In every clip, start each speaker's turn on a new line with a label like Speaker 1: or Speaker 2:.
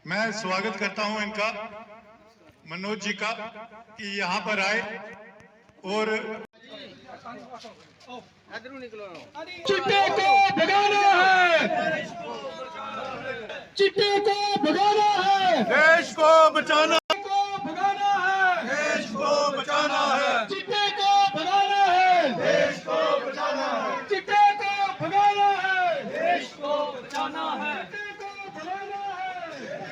Speaker 1: मैं स्वागत करता हूं इनका, मनोज जी का, कि यहाँ पर आए और
Speaker 2: चिट्टे को भगाना है, चिट्टे को भगाना है,
Speaker 1: देश को बचाना,
Speaker 2: को भगाना है,
Speaker 1: देश को बचाना है,
Speaker 2: चिट्टे को भगाना है,
Speaker 1: देश को बचाना है,
Speaker 2: चिट्टे को भगाना है,
Speaker 3: देश को बचाना है।
Speaker 2: चिट्टे को भगाना है।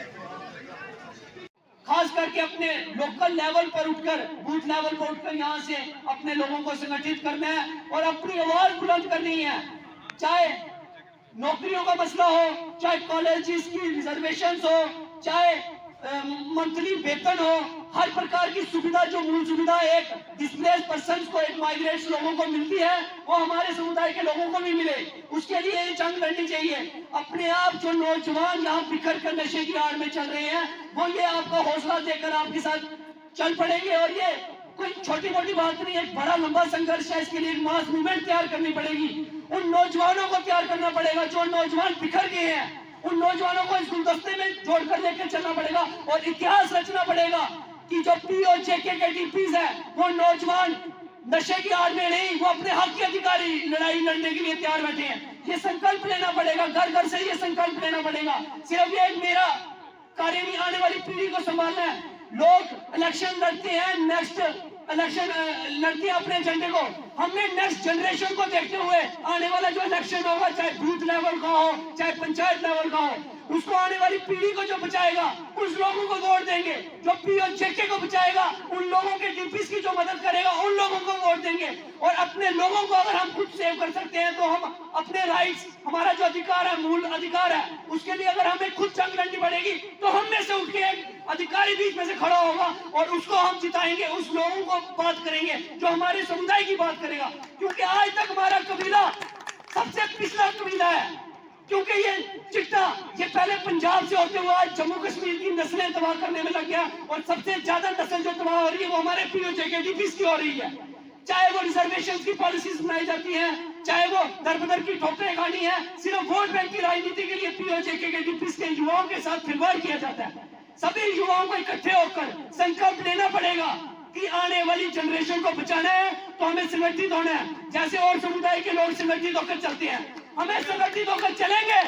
Speaker 3: खास करके अपने लोकल लेवल पर उठकर, बूथ लेवल पर उठकर यहाँ से अपने लोगों को संगठित करना है और अपनी आवाज बुलंद करनी है। चाहे नौकरियों का मसला हो, चाहे कॉलेजेस की रिजर्वेशन हो, चाहे मंथली वेतन हो, हर प्रकार की सुविधा, जो मूल सुविधा एक डिस्प्लेस पर्सन को, एक माइग्रेट्स लोगों को मिलती है, वो हमारे समुदाय के लोगों को भी मिले। उसके लिए ये जंग लड़नी चाहिए। अपने आप जो नौजवान यहाँ बिखर कर नशे की आड़ में चल रहे हैं, वो ये आपका हौसला देकर आपके साथ चल पड़ेंगे। और ये कोई छोटी मोटी बात नहीं है, एक बड़ा लंबा संघर्ष है। इसके लिए एक मास मूवमेंट तैयार करनी पड़ेगी। उन नौजवानों को तैयार करना पड़ेगा जो नौजवान बिखर गए हैं। उन नौजवानों को इस गुलदस्ते में जोड़कर लेकर चलना पड़ेगा और इतिहास रचना पड़ेगा कि जो पीओजेके के डीपीज है, वो नौजवान नशे की आड़ में नहीं, वो अपने हक के अधिकारी लड़ाई लड़ने के लिए तैयार बैठे हैं। ये संकल्प लेना पड़ेगा, घर घर से ये संकल्प लेना पड़ेगा। सिर्फ ये मेरा कार्य नहीं, आने वाली पीढ़ी को संभालना है। लोग इलेक्शन लड़ते हैं, नेक्स्ट इलेक्शन लड़ते हैं अपने एजेंडे को। हमने नेक्स्ट जनरेशन को देखते हुए आने वाला जो इलेक्शन होगा, चाहे बूथ लेवल का हो, चाहे पंचायत लेवल का हो, उसको आने वाली पीढ़ी को जो बचाएगा, उस लोगों को वोट देंगे। जो पीओजेके को बचाएगा, उन लोगों के डीपीस की जो मदद करेगा, उन लोगों को वोट देंगे। और अपने लोगों को अगर हम खुद सेव कर सकते हैं, तो हम अपने राइट्स, हमारा जो अधिकार है, मूल अधिकार है, उसके लिए अगर हमें खुद जंग लड़नी पड़ेगी, तो हम में से उठ के एक अधिकारी बीच में से खड़ा होगा और उसको हम जिताएंगे। उस लोगों को बात करेंगे जो हमारे समुदाय की बात करेगा। क्योंकि आज तक हमारा कबीला सबसे पिछड़ा कबीला है। क्योंकि ये चिट्टा, ये पहले पंजाब से होते हुए आज जम्मू कश्मीर की नस्लें तबाह करने में लग गया। और सबसे ज्यादा नस्ल जो तबाह हो रही है, वो हमारे पीओजेके डीपीस की हो रही है। चाहे वो रिजर्वेशन की पॉलिसीज बनाई जाती है, चाहे वो दर-बदर की ठोकरें खानी है, सिर्फ वोट बैंक की राजनीति के लिए पीओजेके के डीपीस के युवाओं के साथ खिलवाड़ किया जाता है। सभी युवाओं को इकट्ठे होकर संकल्प लेना पड़ेगा कि आने वाली जनरेशन को बचाना है, तो हमें संगठित होना है। जैसे और समुदाय के लोग संगठित होकर चलते हैं, हमें संगठित होकर चलेंगे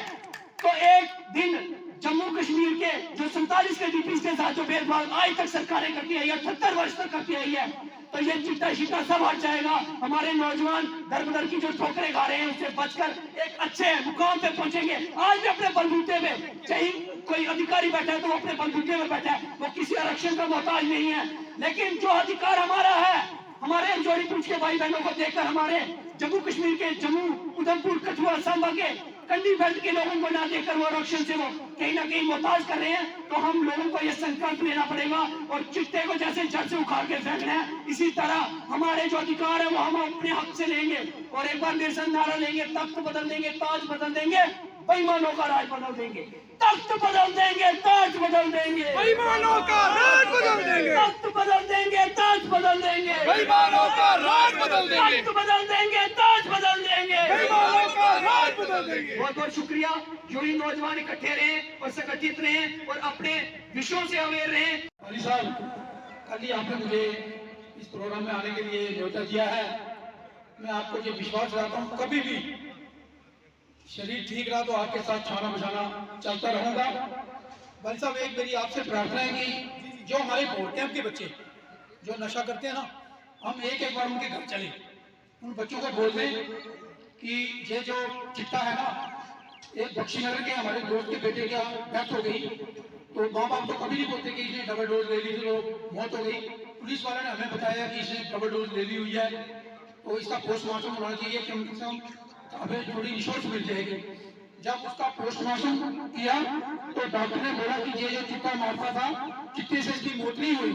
Speaker 3: तो एक दिन जम्मू कश्मीर के जो 47 के डीपीस के साथ जो भेदभाव आज तक सरकारें करती है, या 78 वर्ष तक करती आई है, तो ये चिट्टा शिट्टा सब हट जाएगा। हमारे नौजवान दर-बदर की जो ठोकरें खा रहे हैं, उससे बचकर एक अच्छे मुकाम पे पहुंचेंगे। आज भी अपने बलबूते पे, चाहे कोई अधिकारी बैठा है तो वो अपने बलबूते में बैठा है, वो किसी आरक्षण का मोहताज नहीं है। लेकिन जो अधिकार हमारा है, हमारे जोड़ी पूछ के भाई बहनों को देखकर, हमारे जम्मू कश्मीर के, जम्मू, उधमपुर, कठुआ, सांबा के कंडी बेल्ट के लोगों को ना देखकर वो आरक्षण से वो कहीं ना कहीं मोहताज कर रहे हैं। तो हम लोगों को ये संकल्प लेना पड़ेगा और चिट्टे को जैसे जड़ से उखाड़ के फेंकना है, इसी तरह हमारे जो अधिकार है वो हम अपने हक से लेंगे। और एक बार मेरे साथ नारा लेंगे, तख्त बदल देंगे, ताज बदल देंगे, बेईमानों का राज बदल देंगे। तख्त बदल देंगे, ताज बदल देंगे,
Speaker 2: बेईमानों का राज बदल देंगे।
Speaker 3: तख्त बदल देंगे, ताज बदल देंगे,
Speaker 2: बेईमानों का राज बदल देंगे।
Speaker 3: तख्त बदल देंगे, ताज बदल देंगे,
Speaker 2: बेईमानों का राज बदल देंगे।
Speaker 3: बहुत बहुत शुक्रिया। जो ही नौजवान इकट्ठे रहे और संगठित रहे और अपने विषयों से अवेयर रहे।
Speaker 4: अली साहब, कल ही आपने मुझे इस प्रोग्राम में आने के लिए न्योता दिया है। मैं आपको ये विश्वास दिलाता हूँ, कभी भी शरीर ठीक रहा तो आपके साथ छाना बछाना चलता रहूंगा। भाई साहब, एक मेरी आपसे प्रार्थना है कि जो हमारे बोर्ड कैंप के बच्चे जो नशा करते हैं ना, हम एक बार उनके घर चले, उन बच्चों को बोल दें कि ये जो चिट्टा है ना, एक बख्शीनगर के हमारे दोस्त के बेटे की डेथ हो गई, तो माँ बाप तो कभी नहीं बोलते कि इसने डबल डोज ले ली तो मौत हो गई। पुलिस वाले ने हमें बताया कि इसने डबल डोज ले ली हुई है, तो इसका पोस्टमार्टम होना चाहिए कि कम से कम हमें थोड़ी रिसोर्स मिल जाएगी। जब उसका पोस्टमार्टम किया तो डॉक्टर ने बोला कि ये जो चिट्टा मारता था, चिट्टे से इसकी मौत नहीं हुई,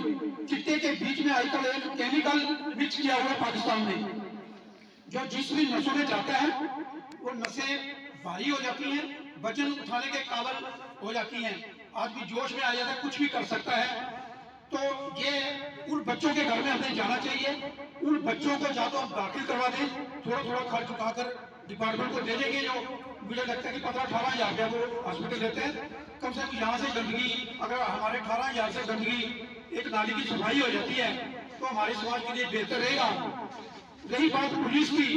Speaker 4: चिट्टे के बीच में आजकल एक केमिकल मिक्स किया हुआ पाकिस्तान में, जो जिस भी नशों में जाता है वो नशे भारी हो जाती हैं, वजन उठाने के काबिल हो जाती हैं, आदमी जोश में आ जाता है, कुछ भी कर सकता है। तो ये उन बच्चों के घर में हमें जाना चाहिए, उन बच्चों को या तो हम दाखिल करवा दें, थोड़ा थोड़ा खर्च उठाकर डिपार्टमेंट को दे देंगे, जो मुझे लगता है कि 15-18 हज़ार रुपया वो हॉस्पिटल देते हैं। कम से कम यहाँ से गंदगी, अगर हमारे 18,000 से गंदगी एक नाली की सफाई हो जाती है तो हमारे समाज के लिए बेहतर रहेगा। रही बात पुलिस की,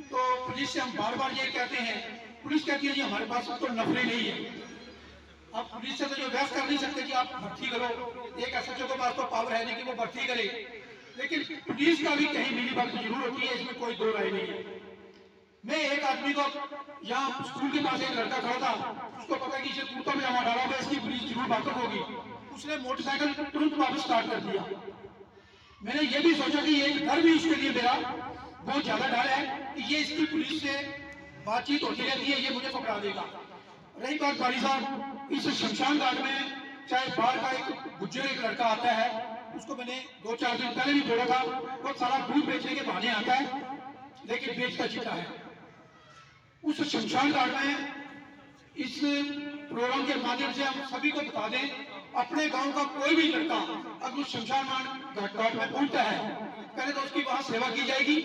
Speaker 4: तो पुलिस से हम बार बार ये कहते हैं, पुलिस कहती है जी हमारे पास तो नफरी नहीं है। आप पुलिस से तो जो बहस कर नहीं सकते कि आप भर्ती करो, एक एसएचओ के पास तो पावर है नहीं कि वो भर्ती करे, लेकिन पुलिस का भी कहीं मिली बात जरूर होती है, इसमें कोई दो राय नहीं है। मैं एक आदमी को, यहाँ स्कूल के पास एक लड़का खड़ा था, उसको पता कि इसे कुर्ता में जमा डाला हुआ, इसकी पुलिस जरूर बातों होगी, उसने मोटरसाइकिल तुरंत वापस स्टार्ट कर दिया। मैंने ये भी सोचा कि ये डर भी इसके लिए मेरा बहुत ज्यादा डर है कि ये इसकी पुलिस से बातचीत होती रहती है, ये मुझे पकड़ा देगा। रही बात भाई साहब, इस शमशान घाट में चाहे बाहर का एक गुज्जर एक लड़का आता है, उसको मैंने 2-4 दिन पहले भी बोला था, वो सारा दूध बेचने के बहाने आता है लेकिन बेचता चिता है। उस शमशान घाट में इस प्रोग्राम के माध्यम से हम सभी को बता दें, अपने गांव का कोई भी लड़का अगर उस शमशान घाट में पहुंचता है, पहले तो उसकी वहां सेवा की जाएगी,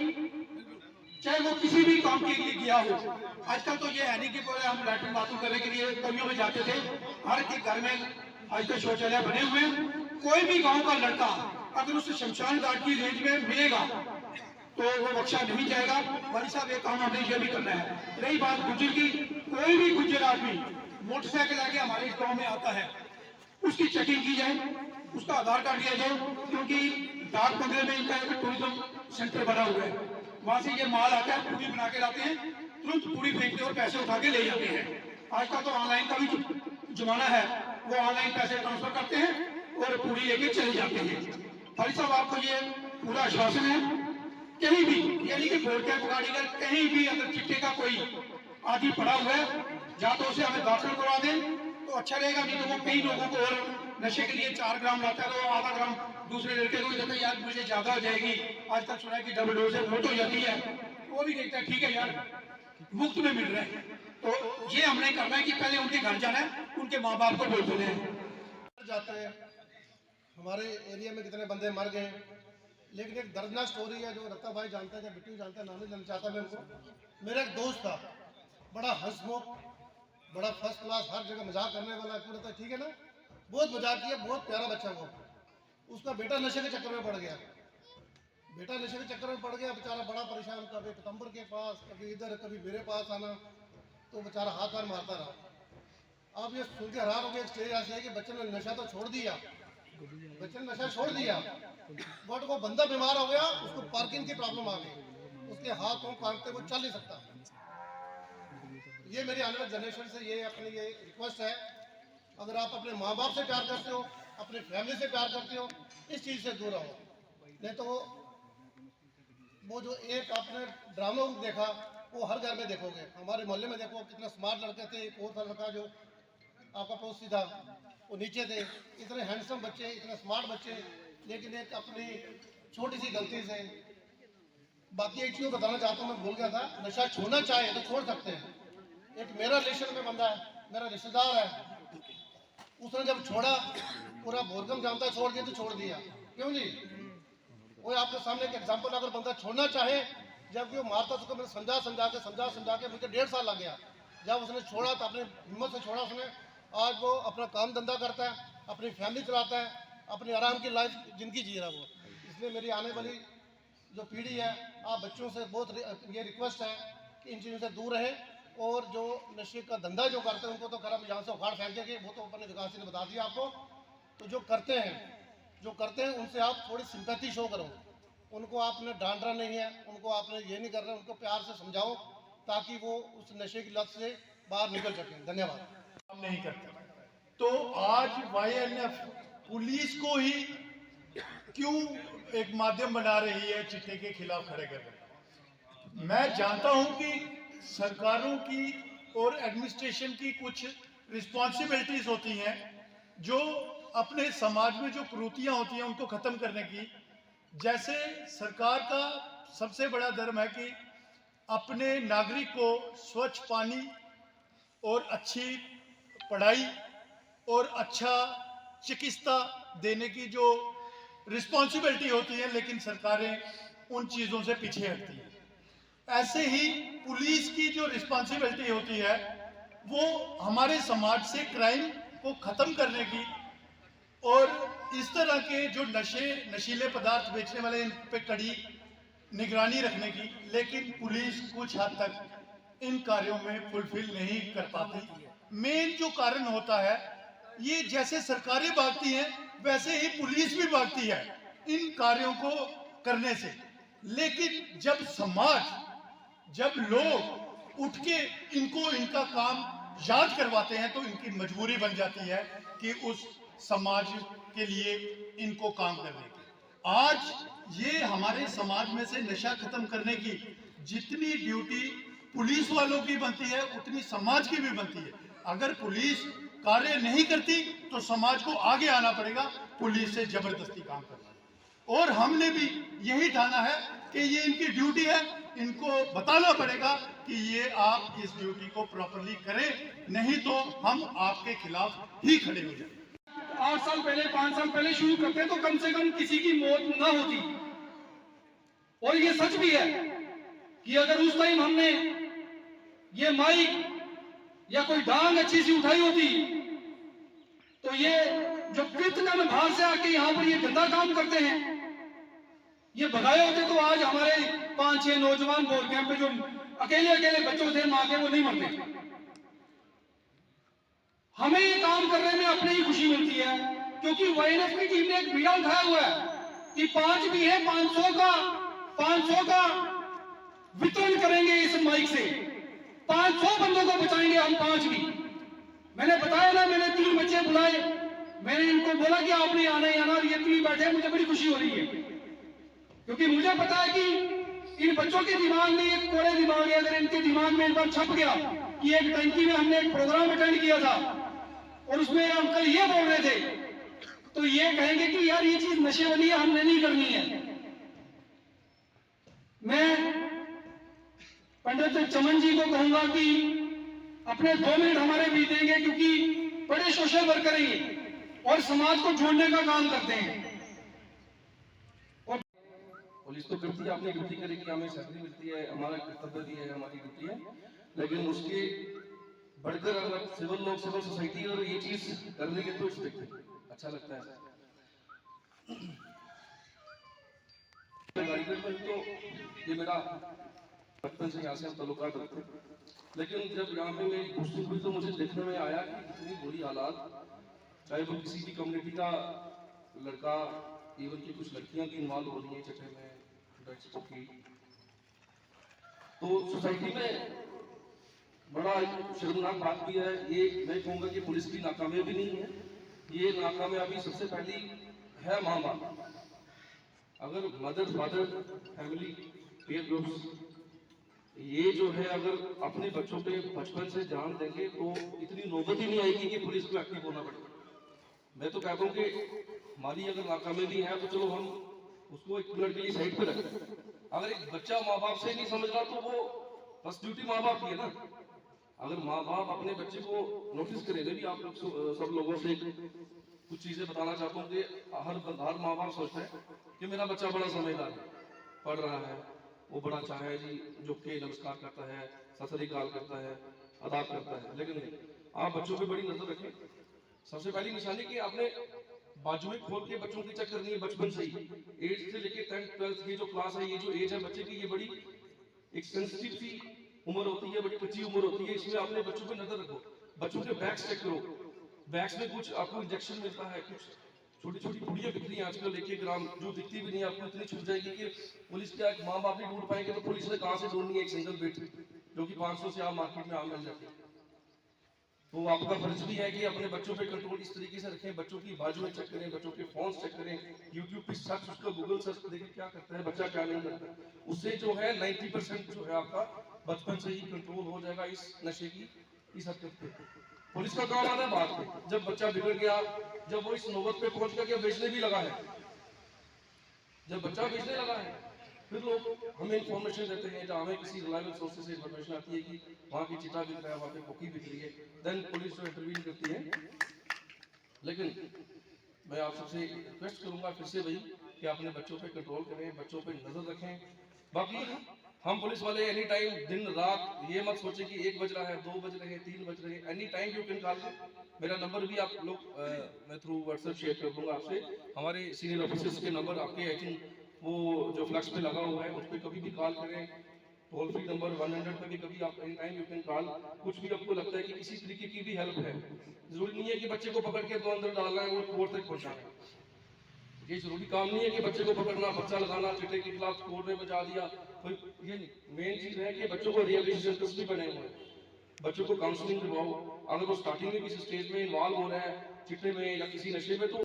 Speaker 4: चाहे वो किसी भी काम के लिए गया हो। आजकल तो ये है नहीं कि बोले हम लैट्रिन बाथरूम करने के लिए कमियों में जाते थे, हर एक घर में आजकल शौचालय बने हुए हैं। कोई भी गांव का लड़का अगर उस शमशान घाट की रेंज में मिलेगा तो वो बख्शा नहीं जाएगा। भाई साहब एक काम हमें ये भी करना है। रही बात गुज्जर की, कोई भी गुज्जर आदमी मोटरसाइकिल आके हमारे इस गाँव में आता है, उसकी चेकिंग की जाए, उसका आधार कार्ड दिया जाए, क्योंकि डाक बंगले में इनका एक टूरिज्म सेंटर बना हुआ है, वहां से ये माल आता है, पूरी बना के लाते हैं, तुरंत पूरी फेंकते और पैसे उठा के ले जाते हैं। आजकल तो ऑनलाइन का भी जमाना है, वो ऑनलाइन पैसे ट्रांसफर करते हैं और पूरी लेके चले जाते हैं। भाई साहब आपको ये पूरा आश्वासन है, कहीं भी यानी कि बोर्ड कैंप गाड़ी का कहीं भी अगर चिट्टे का कोई आदि पड़ा हुआ है, या तो उसे हमें दाखिल करवा दें तो अच्छा रहेगा, नहीं तो वो कई लोगों को और नशे के लिए 4 ग्राम लाता है तो आधा ग्राम दूसरे लड़के को कहते हैं यार मुझे ज्यादा हो जाएगी, आज तक सुना है कि डबल डोज है, मौत हो जाती है, वो भी देखता है ठीक है यार मुफ्त में मिल रहा है। तो ये हमने करना है कि पहले उनके घर जाना है, उनके माँ बाप को बोलते हैं
Speaker 5: जाते हैं। हमारे एरिया में कितने बंदे मर गए, लेकिन एक दर्दनाक स्टोरी है जो रत्ता भाई जानता है या बिट्टू जानता है, नाम नहीं जानना चाहता मैं उनको। मेरा एक दोस्त था, बड़ा हंसमुख, बड़ा फर्स्ट क्लास, हर जगह मजाक करने वाला पूरा था, ठीक है ना, बहुत मजाक किया, बहुत प्यारा बच्चा वो। उसका बेटा नशे के चक्कर में पड़ गया, बेटा नशे के चक्कर में पड़ गया, बेचारा बड़ा परेशान, कभी पतंबर के पास, कभी इधर, कभी मेरे पास आना, तो बेचारा हाथ पैर मारता रहा। अब ये सुन के हैरान हो गया, स्टेज ऐसी है कि बच्चे ने नशा तो छोड़ दिया, बच्चे ने नशा छोड़ दिया, बट वो बंदा बीमार हो गया, उसको पार्किंग की प्रॉब्लम आ गई, उसके हाथ पांव काटते वो चल नहीं सकता। ये मेरी आने वाली जनरेशन से ये अपनी ये रिक्वेस्ट है, अगर आप अपने माँ बाप से प्यार करते हो, अपने फैमिली से प्यार करते हो, इस चीज़ से दूर रहो। नहीं तो वो जो एक आपने ड्रामा देखा वो हर घर में देखोगे। हमारे मोहल्ले में देखो कितना स्मार्ट लड़के थे, एक और था लड़का जो आपका पड़ोसी था, वो नीचे थे, इतने हैंडसम बच्चे, इतने स्मार्ट बच्चे, लेकिन एक अपनी छोटी सी गलती से। बाकी एक चीज़ बताना चाहता हूँ, मैं भूल गया था, नशा छोड़ना चाहे तो छोड़ सकते हैं। एक मेरा रिलेशन में बंदा है, मेरा रिश्तेदार है, उसने जब छोड़ा, पूरा बोरगम जानता है, छोड़ दिया तो छोड़ दिया, क्यों जी? वो आपके सामने एक एग्जांपल, अगर बंदा छोड़ना चाहे, जब वो मारता उसको मैंने समझा के मुझे 1.5 साल लग गया। जब उसने छोड़ा तो अपनी हिम्मत से छोड़ा उसने, आज वो अपना काम धंधा करता है, अपनी फैमिली चलाता है, अपनी आराम की लाइफ जिंदगी जी रहा है वो। इसलिए मेरी आने वाली जो पीढ़ी है, आप बच्चों से बहुत ये रिक्वेस्ट है कि इन चीज़ों से दूर रहें, और जो नशे का धंधा जो करते हैं उनको तो खराब यहाँ से उखाड़ फेंक देंगे, वो तो अपने विकास ने बता दिया आपको। तो जो करते हैं उनसे आप थोड़ी सिंपैथी शो करो, उनको आपने डांटना नहीं है, उनको आपने ये नहीं करना, उनको प्यार से समझाओ ताकि वो उस नशे की लत से बाहर निकल सकें। धन्यवाद।
Speaker 1: हम नहीं करते तो आज YNF पुलिस को ही क्यों एक माध्यम बना रही है चिट्टे के खिलाफ खड़े करने? मैं जानता हूं कि सरकारों की और एडमिनिस्ट्रेशन की कुछ रिस्पॉन्सिबिलिटीज होती हैं, जो अपने समाज में जो कुरीतियां होती हैं उनको खत्म करने की। जैसे सरकार का सबसे बड़ा धर्म है कि अपने नागरिक को स्वच्छ पानी और अच्छी पढ़ाई और अच्छा चिकित्सा देने की जो रिस्पॉन्सिबिलिटी होती है, लेकिन सरकारें उन चीज़ों से पीछे हटती हैं। ऐसे ही पुलिस की जो रिस्पॉन्सिबिलिटी होती है वो हमारे समाज से क्राइम को ख़त्म करने की और इस तरह के जो नशीले पदार्थ बेचने वाले इन पे कड़ी निगरानी रखने की, लेकिन पुलिस कुछ हद तक इन कार्यों में फुलफिल नहीं कर पाती। मेन जो कारण होता है, ये जैसे सरकारें भागती हैं वैसे ही पुलिस भी भागती है इन कार्यों को करने से। लेकिन जब लोग उठ के इनका काम याद करवाते हैं तो इनकी मजबूरी बन जाती है कि उस समाज के लिए इनको काम करने की। आज ये हमारे समाज में से नशा खत्म करने की जितनी ड्यूटी पुलिस वालों की बनती है उतनी समाज की भी बनती है। अगर पुलिस कार्य नहीं करती तो समाज को आगे आना पड़ेगा पुलिस से जबरदस्ती काम करना। और हमने भी यही ठाना है कि ये इनकी ड्यूटी है, इनको बताना पड़ेगा कि ये आप इस ड्यूटी को प्रॉपरली करें, नहीं तो हम आपके खिलाफ ही खड़े हो जाएंगे।
Speaker 4: 8 साल पहले 5 साल पहले शुरू करते तो कम से कम किसी की मौत न होती। और ये सच भी है कि अगर उस टाइम हमने ये माइक या कोई डांग अच्छी सी उठाई होती तो ये जो कृतज्ञ बाहर से आके यहाँ पर ये गंदा काम करते हैं ये भगाए होते तो आज हमारे 5-6 नौजवान बोल कैंप पे जो अकेले बच्चों थे मां के वो नहीं मरते। हमें ये काम करने में अपनी ही खुशी मिलती है क्योंकि वाईएनएफ की टीम ने एक बीड़ा उठाया हुआ है कि 5 भी है 500 का वितरण करेंगे इस माइक से, 500 बंदों को बचाएंगे हम 5 भी। मैंने बताया ना, मैंने 3 बच्चे बुलाए, मैंने इनको बोला कि आपने आना ही आना, ये 3 बैठे, मुझे बड़ी खुशी हो रही है क्योंकि मुझे पता है कि इन बच्चों के दिमाग में एक कोरे दिमाग है। अगर इनके दिमाग में एक बार छप गया कि एक टंकी में हमने एक प्रोग्राम अटेंड किया था और उसमें अंकल ये बोल रहे थे तो ये कहेंगे कि यार ये चीज नशे वाली है, हमने नहीं करनी है। मैं पंडित चमन जी को कहूंगा कि अपने 2 मिनट हमारे बीतेंगे क्योंकि बड़े सोशल वर्कर हैं ये और समाज को जोड़ने का काम करते हैं।
Speaker 6: पुलिस तो करती है, अपनी ड्यूटी करेगी, हमें सैलरी मिलती है, हमारा कर्तव्य भी है, हमारी ड्यूटी है, लेकिन उसके बढ़कर अगर सिविल लोग, सिविल सोसाइटी और ये चीज कर लेंगे तो अच्छा लगता है। तो ये मेरा बचपन से यहाँ से ताल्लुकात रखते, लेकिन जब यहाँ पे मेरी पोस्टिंग हुई तो मुझे देखने में आया कि कितनी बुरी हालात, चाहे वो किसी भी कम्युनिटी का लड़का, इवन की कुछ लड़कियां भी इन्वॉल्व हो रही हैं चक्कर में ड्रग्स की, तो सोसाइटी में बड़ा शर्मनाक बात भी है। ये मैं कहूँगा कि पुलिस की नाकामयाबी नहीं है, ये नाकामयाबी सबसे पहली है माँ बाप। अगर mother father family peer groups ये जो है अगर अपने बच्चों पे बचपन से ध्यान देंगे तो इतनी नौबत ही नहीं आएगी कि पुलिस को एक्टिव होना पड़े। मैं तो कहता हूँ कि हमारी अगर नाकामयाबी है तो चलो हम उसको 1 मिनट के लिए साइड पे रखें। अगर एक बच्चा माँ बाप से नहीं समझ रहा तो वो फर्स्ट ड्यूटी माँ बाप की है ना। अगर माँ बाप अपने बच्चे को नोटिस करें, भी आप लोग सब लोगों से कुछ चीजें बताना चाहता हूँ कि हर माँ बाप सोचता है कि मेरा बच्चा बड़ा समझदार है, पढ़ रहा है, वो बड़ा अच्छा है जी, जो के नमस्कार करता है, सत श्री अकाल करता है, अदाब करता है, लेकिन नहीं, आप बच्चों पे बड़ी नजर रखें। सबसे पहली निशानी कि आपने बाजुएं खोल के बच्चों की चेक करनी है बचपन से ही, 8 से लेके 10th 12th ये जो क्लास है, ये जो एज है बच्चे की, ये बड़ी एक सेंसिटिव सी उम्र होती है, बड़ी कच्ची उम्र होती है, इसमें आपने बच्चों पे नजर रखो। बच्चों के बैग्स चेक करो, बैग्स में कुछ आपको इंजेक्शन मिलता है, कुछ छोटी छोटी पुड़ियाँ बिक रही हैं आजकल 1-1 ग्राम, जो दिखती भी नहीं, आपको इतनी छूट जाएगी कि पुलिस के माँ बाप नहीं ढूंढ पाएंगे तो पुलिस ने कहाँ से ढूंढनी है एक सिंगल बेट जो कि 500 से आप मार्केट में आम मिल जाती है। तो आपका फर्ज भी है कि अपने बच्चों पे कंट्रोल इस तरीके से रखें, बच्चों की बाजुएं चेक करें, बच्चों के फोन चेक करें, यूट्यूब पे सर्च, उसका गूगल सर्च देखें क्या करता है बच्चा क्या नहीं करता। उससे जो है 90% जो है आपका बचपन से ही कंट्रोल हो जाएगा इस नशे की, इस हरकत पे। पुलिस का काम आता है बात पे, जब बच्चा बिगड़ गया, जब वो इस नौबत पे पहुंच गया कि बेचने भी लगा है, जब बच्चा बेचने लगा है फिर लोग हमें इंफॉर्मेशन देते हैं, जहाँ हमें किसी रिलायबल सोर्सेज से इंफॉर्मेशन आती है कि वहाँ की चिता बिक रहा है, वहाँ पे कोकी बिक रही है, देन पुलिस जो इंटरवीन करती है। लेकिन मैं आप सबसे रिक्वेस्ट करूंगा फिर से भाई कि अपने बच्चों पे कंट्रोल करें, बच्चों पे नजर रखें। बाकी हम पुलिस वाले एनी टाइम दिन रात ये मत सोचें कि 1 बज रहा है, 2 बज रहे हैं, 3 बज रहे हैं, any time you can call. मेरा नंबर भी आप लोग मैं थ्रू व्हाट्सएप शेयर कर दूंगा आपसे। हमारे सीनियर ऑफिसर्स के नंबर आपके आई थिंक वो जो फ्लैक्स पे लगा हुआ है उस पर कभी भी कॉल करें। टोल फ्री नंबर 100 पे भी कभी आप any time you can call. कुछ भी आपको लगता है कि किसी तरीके की भी हेल्प है, जरूरी नहीं है कि बच्चे को पकड़ के तो अंदर डालना है और कोर्ट तक पहुंचाना है। ये जरूरी काम नहीं है कि बच्चे को पकड़ना, पर्चा लगाना, चिट्टे के खिलाफ कोर्ट में बचा दिया, कोई ये नहीं। मेन चीज है कि बच्चों को रिहेबिलिटेशन सेंटर्स भी बने हुए हैं, बच्चों को काउंसलिंग करवाओ। अगर वो स्टार्टिंग में किसी स्टेज में इन्वॉल्व हो रहा है चिट्टे में या किसी नशे में, तो